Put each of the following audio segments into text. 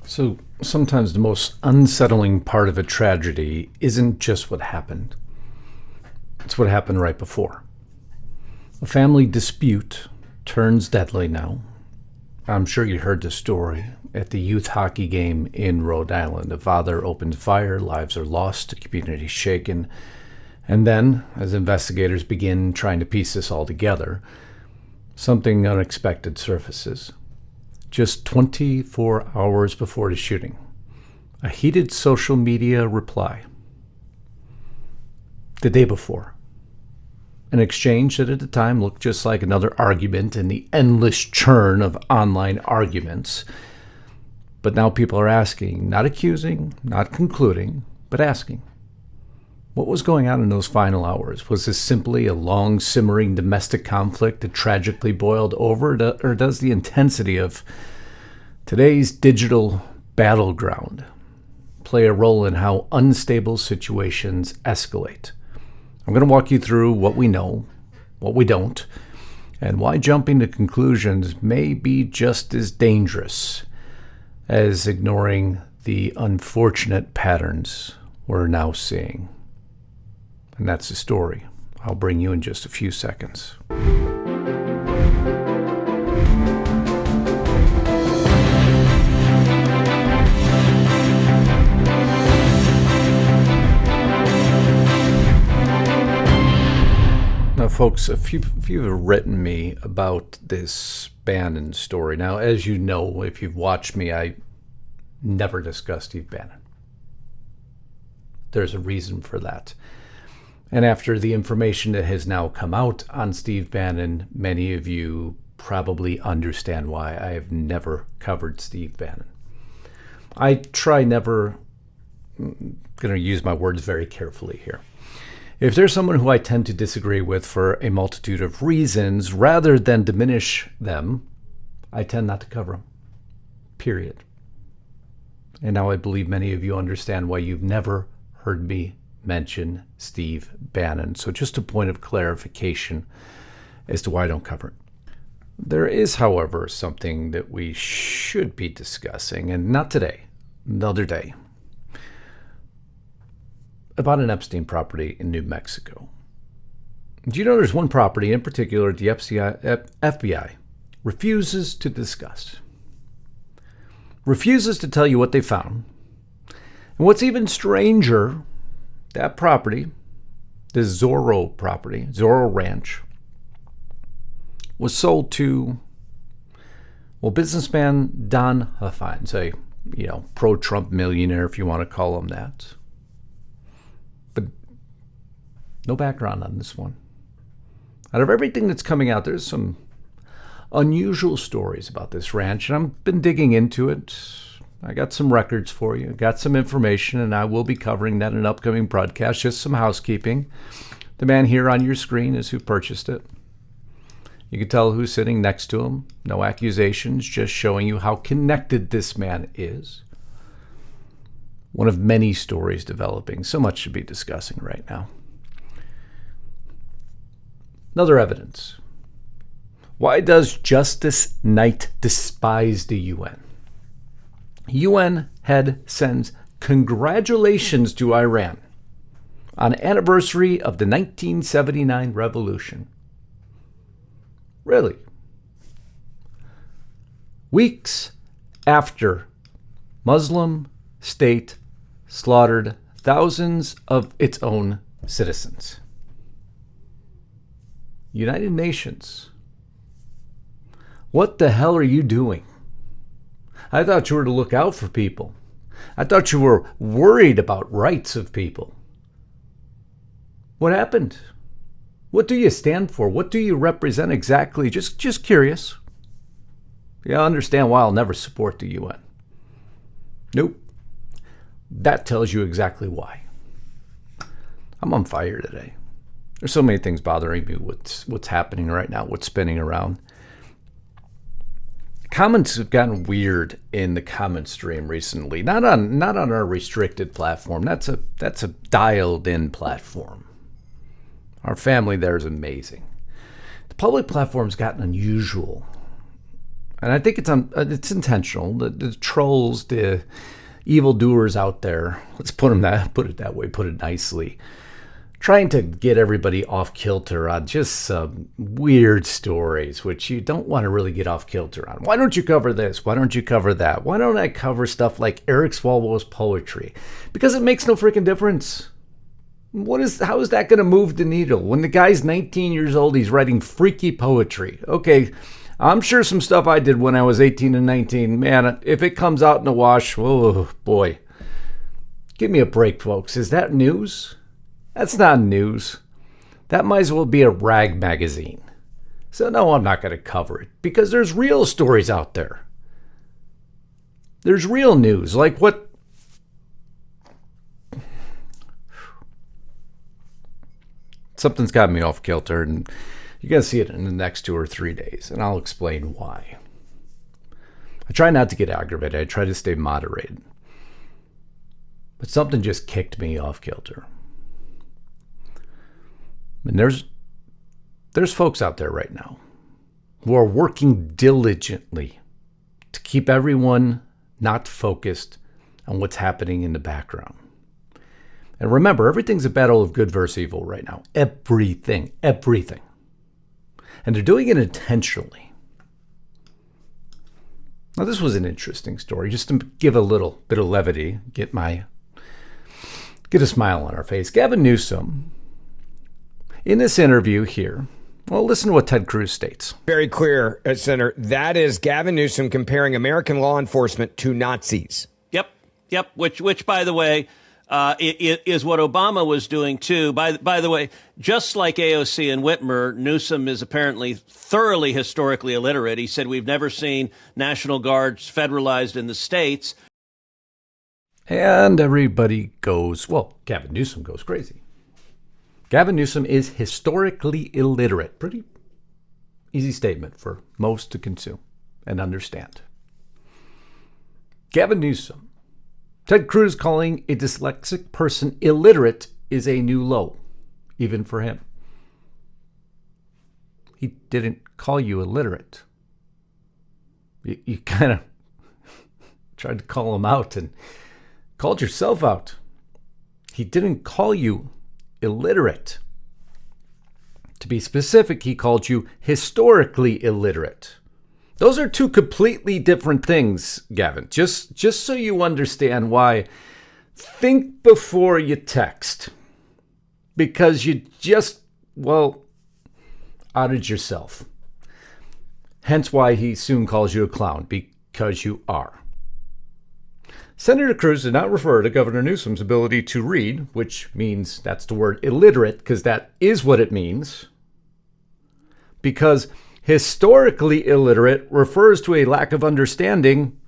So sometimes the most unsettling part of a tragedy isn't just what happened, it's what happened right before. A family dispute turns deadly now. I'm sure you heard the story. At the youth hockey game in Rhode Island, a father opened fire, lives are lost, the community shaken. And then, as investigators begin trying to piece this all together, something unexpected surfaces. Just 24 hours before the shooting, a heated social media reply. The day before, an exchange that at the time looked just like another argument in the endless churn of online arguments. But now people are asking, not accusing, not concluding, but asking. What was going on in those final hours? Was this simply a long, simmering domestic conflict that tragically boiled over, or does the intensity of today's digital battleground play a role in how unstable situations escalate? I'm going to walk you through what we know, what we don't, and why jumping to conclusions may be just as dangerous as ignoring the unfortunate patterns we're now seeing. And that's the story I'll bring you in just a few seconds. Now, folks, a few have written me about this Bannon story. Now, as you know, if you've watched me, I never discuss Steve Bannon. There's a reason for that. And after the information that has now come out on Steve Bannon, many of you probably understand why I have never covered Steve Bannon. I try never, I'm going to use my words very carefully here. If there's someone who I tend to disagree with for a multitude of reasons, rather than diminish them, I tend not to cover them. Period. And now I believe many of you understand why you've never heard me mention Steve Bannon. So just a point of clarification as to why I don't cover it. There is, however, something that we should be discussing, and not today, another day, about an Epstein property in New Mexico. Do you know there's one property in particular the FBI refuses to discuss? Refuses to tell you what they found. And what's even stranger, that property, this Zorro property, Zorro Ranch, was sold to, businessman Don Huffines, a, pro-Trump millionaire, if you want to call him that. But no background on this one. Out of everything that's coming out, there's some unusual stories about this ranch, and I've been digging into it. I got some records for you, got some information, and I will be covering that in an upcoming broadcast. Just some housekeeping. The man here on your screen is who purchased it. You can tell who's sitting next to him. No accusations, just showing you how connected this man is. One of many stories developing. So much to be discussing right now. Another evidence. Why does Justice Knight despise the UN? UN head sends congratulations to Iran on anniversary of the 1979 revolution. Really? Weeks after Muslim state slaughtered thousands of its own citizens. United Nations. What the hell are you doing? I thought you were to look out for people. I thought you were worried about rights of people. What happened? What do you stand for? What do you represent exactly? Just curious. Yeah, I understand why I'll never support the UN. Nope. That tells you exactly why. I'm on fire today. There's so many things bothering me. What's happening right now? What's spinning around? Comments have gotten weird in the comment stream recently. Not on our restricted platform. That's a dialed-in platform. Our family there is amazing. The public platform's gotten unusual. And I think it's intentional. The trolls, the evildoers out there, let's put it that way, put it nicely, trying to get everybody off kilter on just some weird stories, which you don't want to really get off kilter on. Why don't you cover this? Why don't you cover that? Why don't I cover stuff like Eric Swalwell's poetry? Because it makes no freaking difference. How is that going to move the needle? When the guy's 19 years old, he's writing freaky poetry. Okay, I'm sure some stuff I did when I was 18 and 19, man, if it comes out in the wash, oh boy. Give me a break, folks. Is that news? That's not news. That might as well be a rag magazine. So no, I'm not going to cover it because there's real stories out there. There's real news, like what... Something's got me off kilter, and you're going to see it in the next 2 or 3 days, and I'll explain why. I try not to get aggravated. I try to stay moderated. But something just kicked me off kilter. And there's folks out there right now who are working diligently to keep everyone not focused on what's happening in the background. And remember, everything's a battle of good versus evil right now. Everything. And they're doing it intentionally. Now, this was an interesting story, just to give a little bit of levity, get a smile on our face. Gavin Newsom, in this interview here, well, listen to what Ted Cruz states. Very clear, Senator. That is Gavin Newsom comparing American law enforcement to Nazis. Yep. Which, by the way, is what Obama was doing, too. By the way, just like AOC and Whitmer, Newsom is apparently thoroughly historically illiterate. He said we've never seen National Guards federalized in the states. And everybody goes, well, Gavin Newsom goes crazy. Gavin Newsom is historically illiterate. Pretty easy statement for most to consume and understand. Gavin Newsom. Ted Cruz calling a dyslexic person illiterate is a new low, even for him. He didn't call you illiterate. You kind of tried to call him out and called yourself out. He didn't call you illiterate. To be specific, he called you historically illiterate. Those are two completely different things, Gavin. Just so you understand why, think before you text. Because you just, outed yourself. Hence why he soon calls you a clown, because you are. Senator Cruz did not refer to Governor Newsom's ability to read, which means that's the word illiterate, because that is what it means. Because historically illiterate refers to a lack of understanding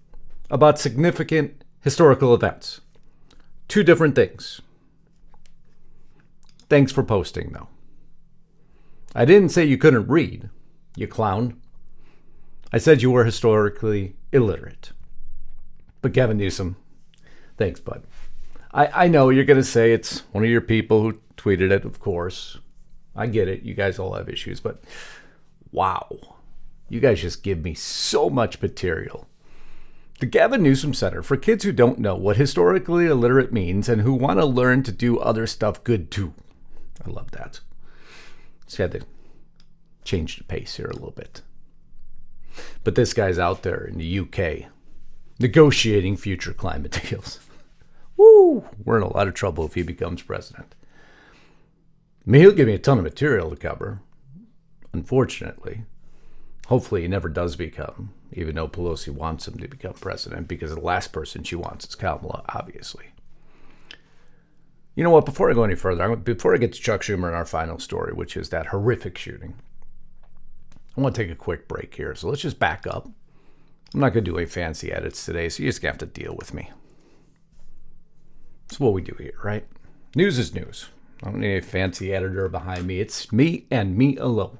about significant historical events. Two different things. Thanks for posting, though. I didn't say you couldn't read, you clown. I said you were historically illiterate. But Gavin Newsom, thanks, bud. I know you're going to say it's one of your people who tweeted it, of course. I get it. You guys all have issues, but wow. You guys just give me so much material. The Gavin Newsom Center for kids who don't know what historically illiterate means and who want to learn to do other stuff good too. I love that. Just had to change the pace here a little bit. But this guy's out there in the UK negotiating future climate deals. Woo! We're in a lot of trouble if he becomes president. I mean, he'll give me a ton of material to cover. Unfortunately. Hopefully he never does become, even though Pelosi wants him to become president, because the last person she wants is Kamala, obviously. You know what? Before I go any further, before I get to Chuck Schumer and our final story, which is that horrific shooting, I want to take a quick break here. So let's just back up. I'm not going to do any fancy edits today, so you're just going to have to deal with me. That's what we do here, right? News is news. I don't need a fancy editor behind me. It's me and me alone.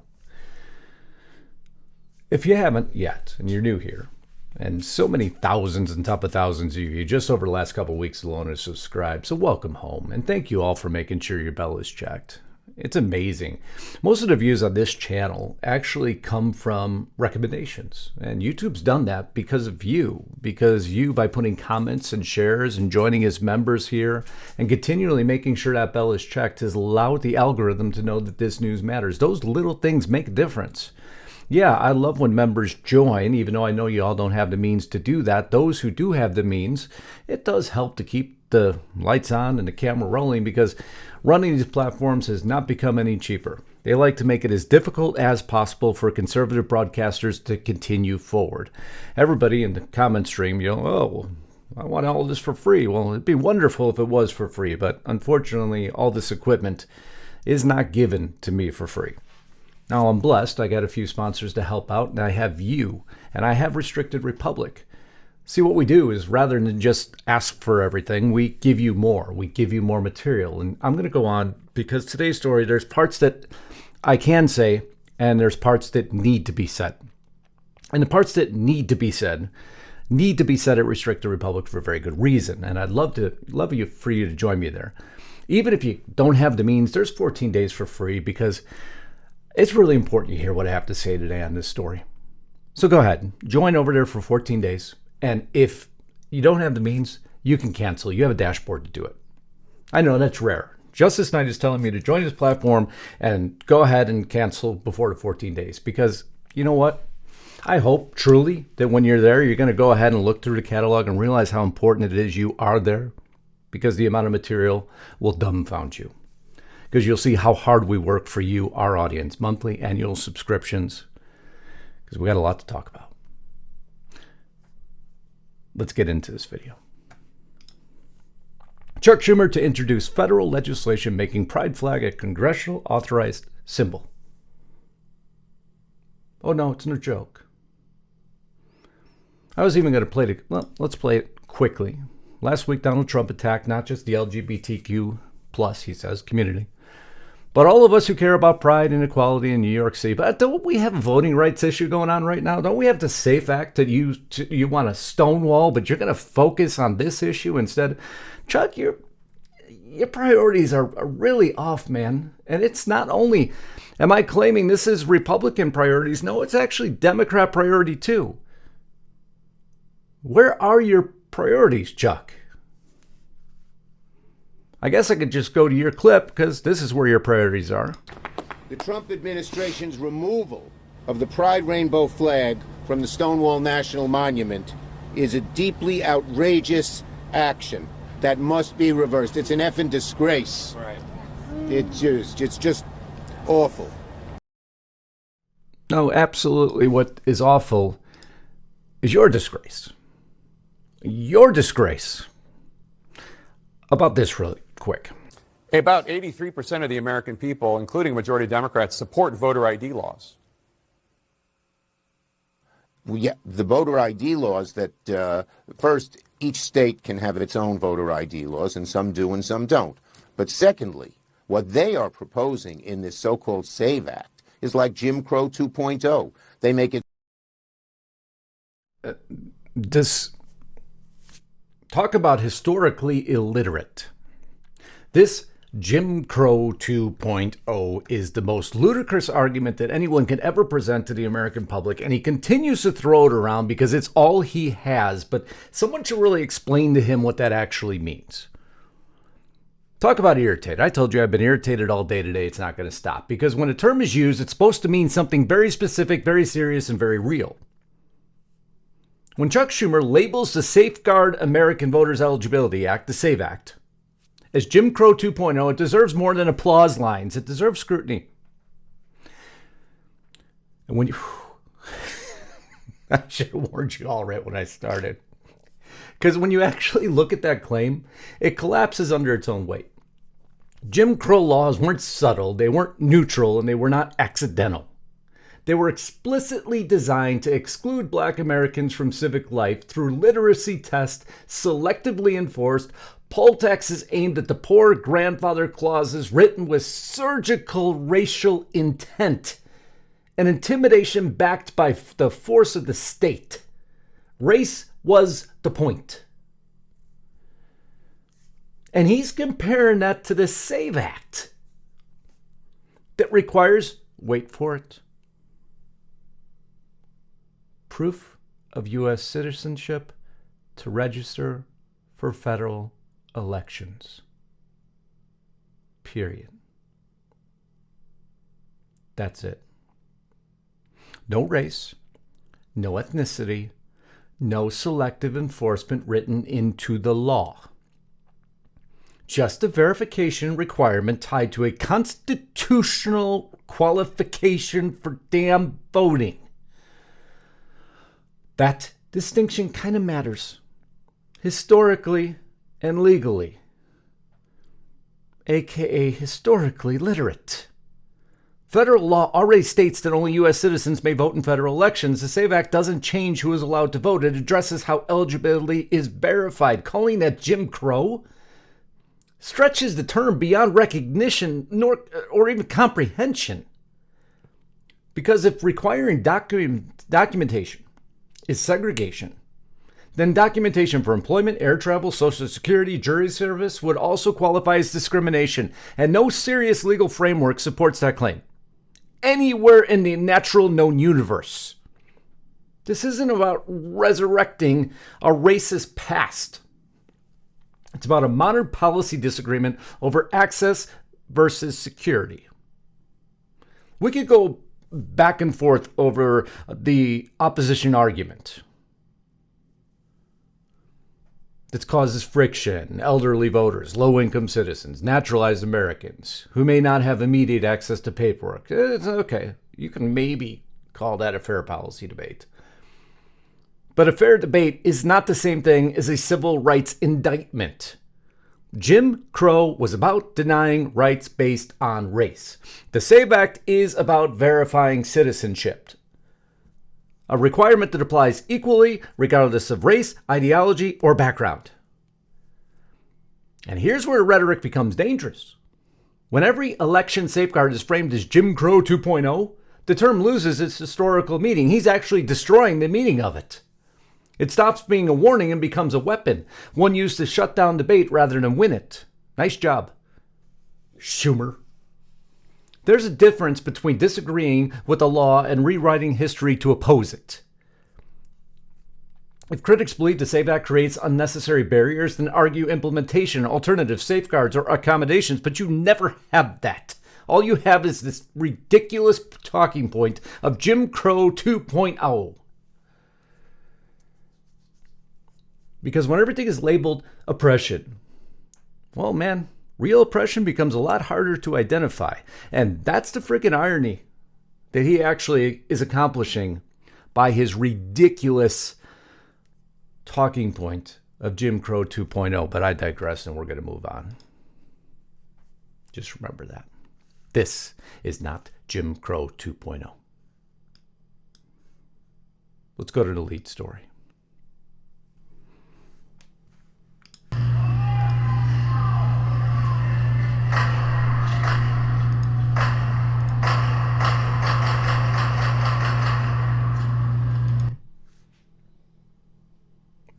If you haven't yet, and you're new here, and so many thousands and top of thousands of you just over the last couple of weeks alone have subscribed, so welcome home. And thank you all for making sure your bell is checked. It's amazing. Most of the views on this channel actually come from recommendations. And YouTube's done that because of you. Because you, by putting comments and shares and joining as members here and continually making sure that bell is checked, has allowed the algorithm to know that this news matters. Those little things make a difference. Yeah, I love when members join, even though I know you all don't have the means to do that. Those who do have the means, it does help to keep the lights on and the camera rolling, because running these platforms has not become any cheaper. They like to make it as difficult as possible for conservative broadcasters to continue forward. Everybody in the comment stream, oh, I want all this for free. Well, it'd be wonderful if it was for free, but unfortunately, all this equipment is not given to me for free. Now, I'm blessed. I got a few sponsors to help out, and I have you, and I have Restricted Republic. See, what we do is, rather than just ask for everything, we give you more. We give you more material. And I'm going to go on, because today's story, there's parts that I can say, and there's parts that need to be said. And the parts that need to be said at Restricted Republic for a very good reason. And I'd love for you to join me there. Even if you don't have the means, there's 14 days for free, because it's really important you hear what I have to say today on this story. So go ahead, join over there for 14 days. And if you don't have the means, you can cancel. You have a dashboard to do it. I know that's rare. Justus Knight is telling me to join his platform and go ahead and cancel before the 14 days. Because you know what? I hope truly that when you're there, you're going to go ahead and look through the catalog and realize how important it is you are there. Because the amount of material will dumbfound you. Because you'll see how hard we work for you, our audience, monthly, annual subscriptions. Because we got a lot to talk about. Let's get into this video. Chuck Schumer to introduce federal legislation making pride flag a congressional authorized symbol. Oh no, it's no joke. I was even going to play it. Well, let's play it quickly. Last week, Donald Trump attacked not just the LGBTQ plus, he says, community, but all of us who care about pride and equality in New York City. But don't we have a voting rights issue going on right now? Don't we have the SAFE Act that you want to stonewall, but you're going to focus on this issue instead? Chuck, your priorities are really off, man. And it's not only, am I claiming this is Republican priorities? No, it's actually Democrat priority too. Where are your priorities, Chuck? I guess I could just go to your clip, because this is where your priorities are. The Trump administration's removal of the Pride Rainbow flag from the Stonewall National Monument is a deeply outrageous action that must be reversed. It's an effing disgrace. Right. It's just awful. No, absolutely. What is awful is your disgrace. Your disgrace. About this really quick. About 83% of the American people, including majority Democrats, support voter ID laws. Well, yeah, the voter ID laws that, first, each state can have its own voter ID laws, and some do and some don't. But secondly, what they are proposing in this so-called SAVE Act is like Jim Crow 2.0. They make it... Talk about historically illiterate. This Jim Crow 2.0 is the most ludicrous argument that anyone can ever present to the American public, and he continues to throw it around because it's all he has, but someone should really explain to him what that actually means. Talk about irritated. I told you I've been irritated all day today. It's not going to stop, because when a term is used, it's supposed to mean something very specific, very serious, and very real. When Chuck Schumer labels the Safeguard American Voters Eligibility Act, the SAVE Act, as Jim Crow 2.0, it deserves more than applause lines. It deserves scrutiny. And when you... I should have warned you all right when I started. Because when you actually look at that claim, it collapses under its own weight. Jim Crow laws weren't subtle, they weren't neutral, and they were not accidental. They were explicitly designed to exclude Black Americans from civic life through literacy tests selectively enforced, poll taxes aimed at the poor, grandfather clauses written with surgical racial intent, and intimidation backed by the force of the state. Race was the point. And he's comparing that to the SAVE Act. that requires, wait for it, proof of U.S. citizenship to register for federal elections. Period. That's it. No race, no ethnicity, no selective enforcement written into the law. Just a verification requirement tied to a constitutional qualification for damn voting. That distinction kind of matters, historically and legally, aka historically literate. Federal law already states that only U.S. citizens may vote in federal elections. The SAVE Act doesn't change who is allowed to vote. It addresses how eligibility is verified. Calling that Jim Crow stretches the term beyond recognition or even comprehension. Because if requiring documentation is segregation, then documentation for employment, air travel, Social Security, jury service would also qualify as discrimination, and no serious legal framework supports that claim anywhere in the natural known universe. This isn't about resurrecting a racist past. It's about a modern policy disagreement over access versus security. We could go back and forth over the opposition argument. That causes friction, elderly voters, low-income citizens, naturalized Americans who may not have immediate access to paperwork. It's okay. You can maybe call that a fair policy debate. But a fair debate is not the same thing as a civil rights indictment. Jim Crow was about denying rights based on race. The SAVE Act is about verifying citizenship. A requirement that applies equally regardless of race, ideology, or background. And here's where rhetoric becomes dangerous. When every election safeguard is framed as Jim Crow 2.0, the term loses its historical meaning. He's actually destroying the meaning of it. It stops being a warning and becomes a weapon, one used to shut down debate rather than win it. Nice job, Schumer. There's a difference between disagreeing with the law and rewriting history to oppose it. If critics believe the SAVE Act creates unnecessary barriers, then argue implementation, alternative safeguards, or accommodations, but you never have that. All you have is this ridiculous talking point of Jim Crow 2.0. Because when everything is labeled oppression, well, man, real oppression becomes a lot harder to identify. And that's the freaking irony that he actually is accomplishing by his ridiculous talking point of Jim Crow 2.0. But I digress, and we're going to move on. Just remember that. This is not Jim Crow 2.0. Let's go to the lead story.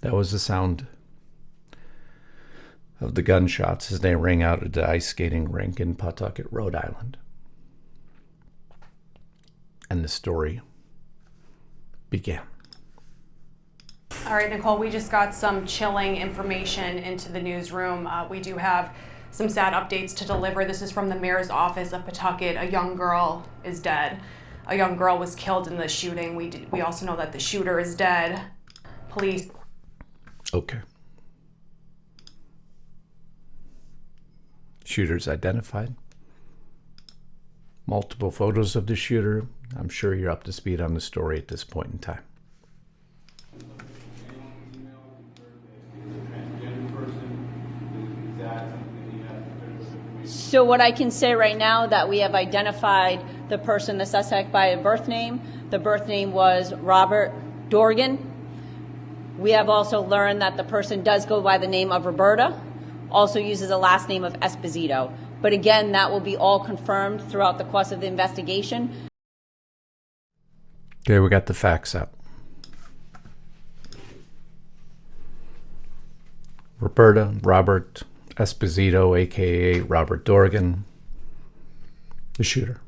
That was the sound of the gunshots as they rang out at the ice skating rink in Pawtucket, Rhode Island. And the story began. All right, Nicole, we just got some chilling information into the newsroom. We do have some sad updates to deliver. This is from the mayor's office of Pawtucket. A young girl is dead. A young girl was killed in the shooting. We also know that the shooter is dead. Police... Okay. Shooter's identified. Multiple photos of the shooter. I'm sure you're up to speed on the story at this point in time. So what I can say right now that we have identified the person, the suspect, by a birth name. The birth name was Robert Dorgan. We have also learned that the person does go by the name of Roberta, also uses a last name of Esposito. But again, that will be all confirmed throughout the course of the investigation. Okay, we got the facts up. Roberta, Robert Esposito, a.k.a. Robert Dorgan, the shooter.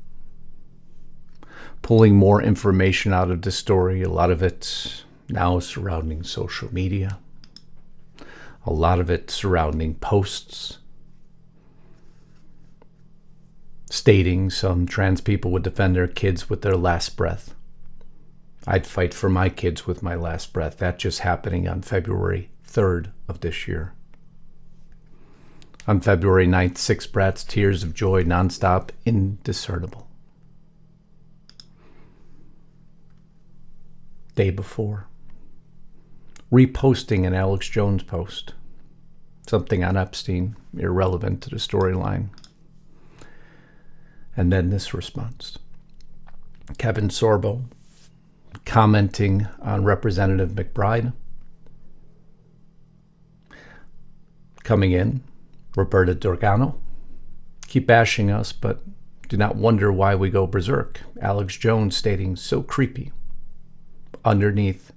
pulling more information out of the story. A lot of it now surrounding social media. A lot of it surrounding posts stating some trans people would defend their kids with their last breath. I'd fight for my kids with my last breath. That just happening on February 3rd of this year. On February 9th, 6 brats, tears of joy, nonstop, indiscernible. Day before, reposting an Alex Jones post, something on Epstein, irrelevant to the storyline. And then this response. Kevin Sorbo commenting on Representative McBride. Coming in, Roberta Dorgano. Keep bashing us, but do not wonder why we go berserk. Alex Jones stating, so creepy. Underneath,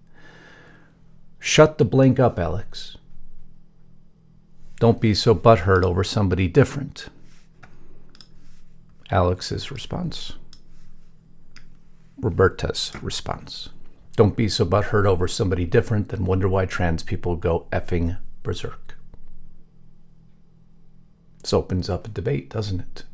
shut the blank up, Alex. Don't be so butthurt over somebody different. Alex's response. Roberta's response. Don't be so butthurt over somebody different, then wonder why trans people go effing berserk. This opens up a debate, doesn't it?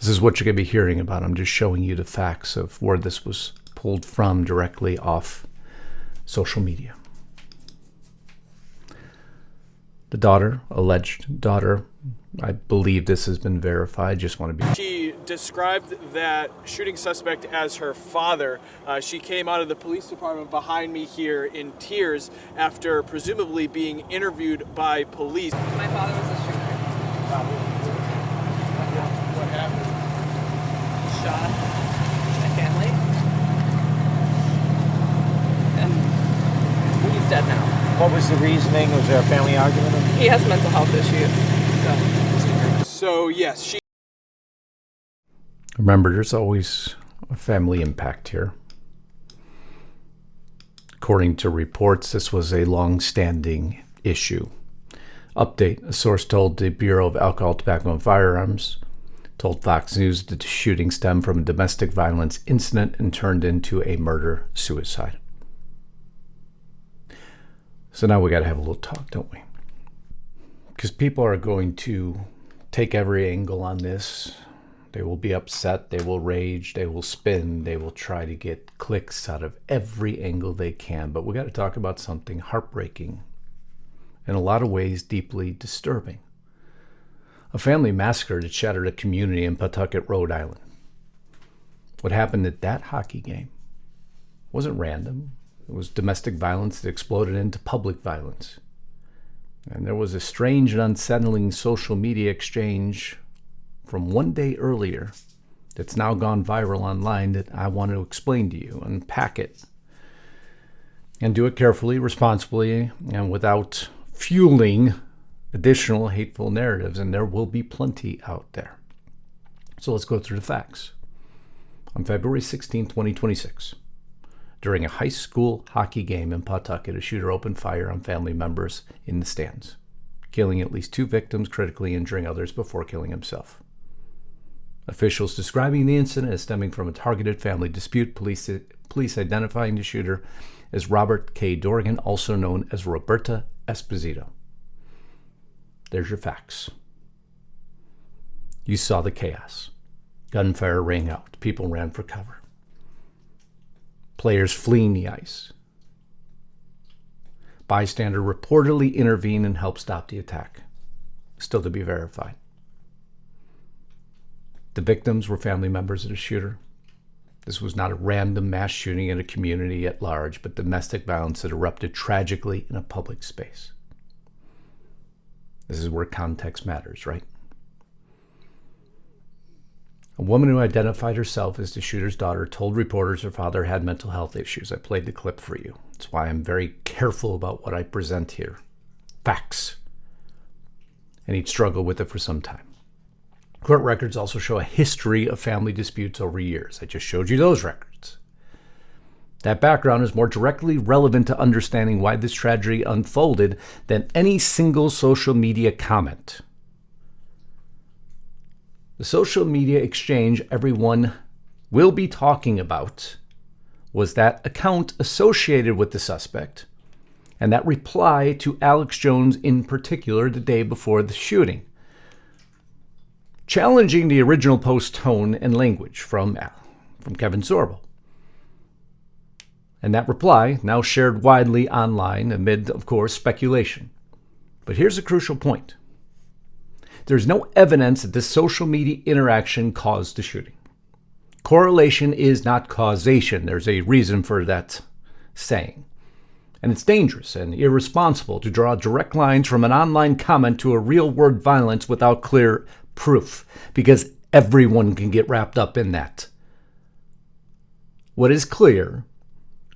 This is what you're going to be hearing about. I'm just showing you the facts of where this was pulled from directly off social media. The daughter, alleged daughter, I believe this has been verified. Just want to be. She described that shooting suspect as her father. She came out of the police department behind me here in tears after presumably being interviewed by police. My father was a shooter. What happened? Shot my family. And he's dead now. What was the reasoning? Was there a family argument? He has mental health issues. So yes, she. Remember, there's always a family impact here. According to reports, this was a long-standing issue. Update, a source told the Bureau of Alcohol, Tobacco, and Firearms, told Fox News that the shooting stemmed from a domestic violence incident and turned into a murder-suicide. So now we got to have a little talk, don't we? Because people are going to take every angle on this. They will be upset, they will rage, they will spin, they will try to get clicks out of every angle they can. But we got to talk about something heartbreaking, in a lot of ways deeply disturbing. A family massacre that shattered a community in Pawtucket, Rhode Island. What happened at that hockey game wasn't random. It was domestic violence that exploded into public violence. And there was a strange and unsettling social media exchange from one day earlier that's now gone viral online that I want to explain to you, unpack it, and do it carefully, responsibly, and without fueling additional hateful narratives, and there will be plenty out there. So let's go through the facts. On February 16, 2026, during a high school hockey game in Pawtucket, a shooter opened fire on family members in the stands, killing at least 2 victims, critically injuring others before killing himself. Officials describing the incident as stemming from a targeted family dispute, police identifying the shooter as Robert K. Dorgan, also known as Roberta Esposito. There's your facts. You saw the chaos. Gunfire rang out. People ran for cover. Players fleeing the ice. Bystander reportedly intervened and helped stop the attack. Still to be verified. The victims were family members of the shooter. This was not a random mass shooting in a community at large, but domestic violence that erupted tragically in a public space. This is where context matters, right? A woman who identified herself as the shooter's daughter told reporters her father had mental health issues. I played the clip for you. That's why I'm very careful about what I present here. Facts. And he'd struggled with it for some time. Court records also show a history of family disputes over years. I just showed you those records. That background is more directly relevant to understanding why this tragedy unfolded than any single social media comment. The social media exchange everyone will be talking about was that account associated with the suspect and that reply to Alex Jones in particular the day before the shooting, challenging the original post tone and language from Kevin Sorbo. And that reply now shared widely online amid, of course, speculation. But here's a crucial point. There's no evidence that this social media interaction caused the shooting. Correlation is not causation. There's a reason for that saying. And it's dangerous and irresponsible to draw direct lines from an online comment to a real-world violence without clear proof, because everyone can get wrapped up in that. What is clear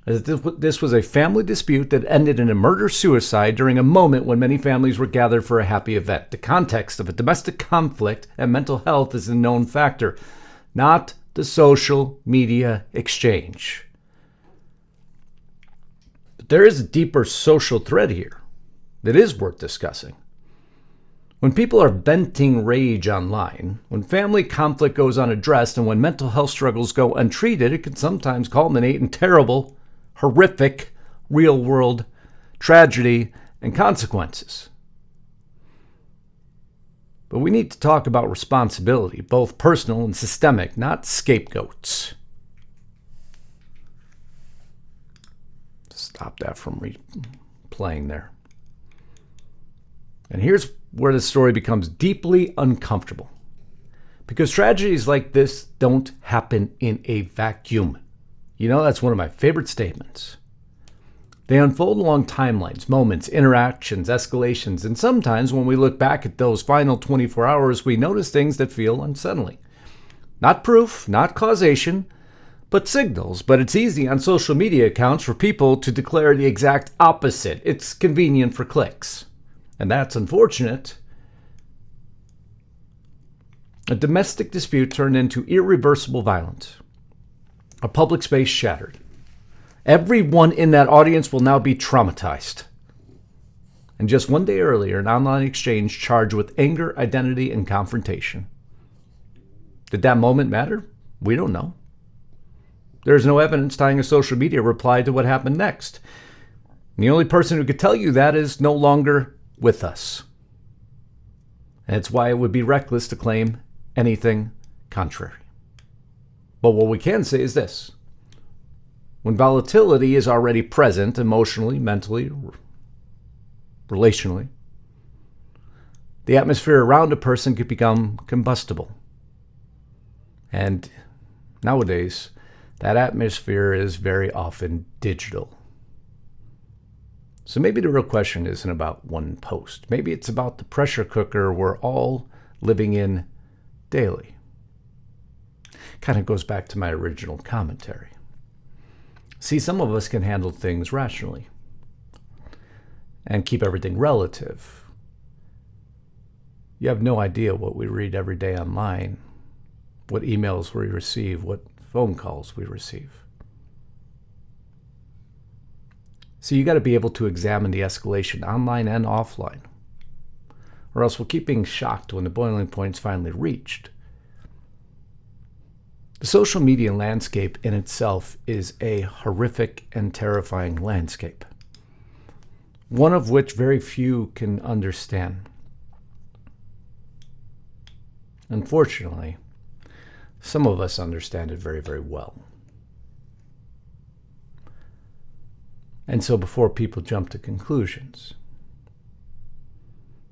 is that this was a family dispute that ended in a murder-suicide during a moment when many families were gathered for a happy event. The context of a domestic conflict and mental health is a known factor, not the social media exchange. But there is a deeper social thread here that is worth discussing. When people are venting rage online, when family conflict goes unaddressed, and when mental health struggles go untreated, it can sometimes culminate in terrible, horrific, real-world tragedy and consequences. But we need to talk about responsibility, both personal and systemic, not scapegoats. Stop that from replaying there. And here's where the story becomes deeply uncomfortable. Because tragedies like this don't happen in a vacuum. You know, that's one of my favorite statements. They unfold along timelines, moments, interactions, escalations, and sometimes when we look back at those final 24 hours, we notice things that feel unsettling. Not proof, not causation, but signals. But it's easy on social media accounts for people to declare the exact opposite. It's convenient for clicks. And that's unfortunate. A domestic dispute turned into irreversible violence. A public space shattered. Everyone in that audience will now be traumatized. And just one day earlier, an online exchange charged with anger, identity, and confrontation. Did that moment matter? We don't know. There's no evidence tying a social media reply to what happened next. And the only person who could tell you that is no longer with us. And it's why it would be reckless to claim anything contrary. But what we can say is this. When volatility is already present emotionally, mentally, relationally, the atmosphere around a person could become combustible. And nowadays, that atmosphere is very often digital. So maybe the real question isn't about one post. Maybe it's about the pressure cooker we're all living in daily. Kind of goes back to my original commentary. See, some of us can handle things rationally and keep everything relative. You have no idea what we read every day online, what emails we receive, what phone calls we receive. So you got to be able to examine the escalation online and offline, or else we'll keep being shocked when the boiling point's finally reached. The social media landscape in itself is a horrific and terrifying landscape, one of which very few can understand. Unfortunately, some of us understand it very, very well. And so before people jump to conclusions,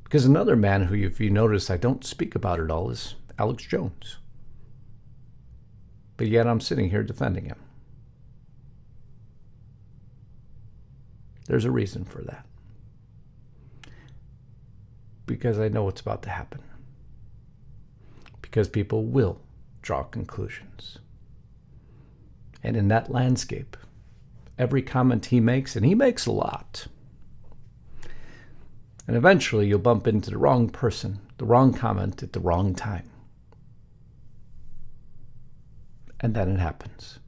because another man who, if you notice, I don't speak about at all is Alex Jones. But yet I'm sitting here defending him. There's a reason for that. Because I know what's about to happen. Because people will draw conclusions. And in that landscape, every comment he makes, and he makes a lot, and eventually you'll bump into the wrong person, the wrong comment at the wrong time. And then it happens.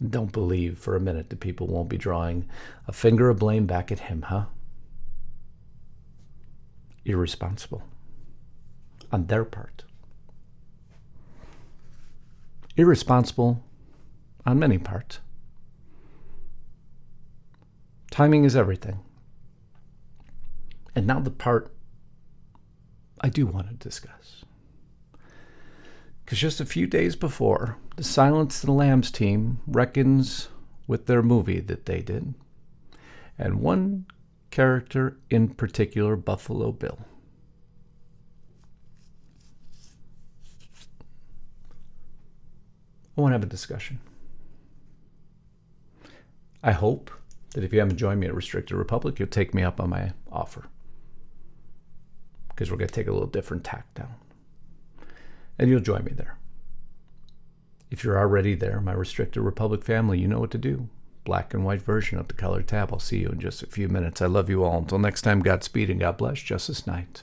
Don't believe for a minute that people won't be drawing a finger of blame back at him, huh? Irresponsible on their part. irresponsible on many parts. Timing is everything. And now the part I do want to discuss. Because just a few days before, the Silence of the Lambs team reckons with their movie that they did. And one character in particular, Buffalo Bill. I want to have a discussion. I hope that if you haven't joined me at Restricted Republic, you'll take me up on my offer. Because we're going to take a little different tack down. And you'll join me there. If you're already there, my Restricted Republic family, you know what to do. Black and white version of the color tab. I'll see you in just a few minutes. I love you all. Until next time, Godspeed and God bless. Justus Knight.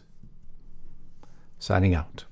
Signing out.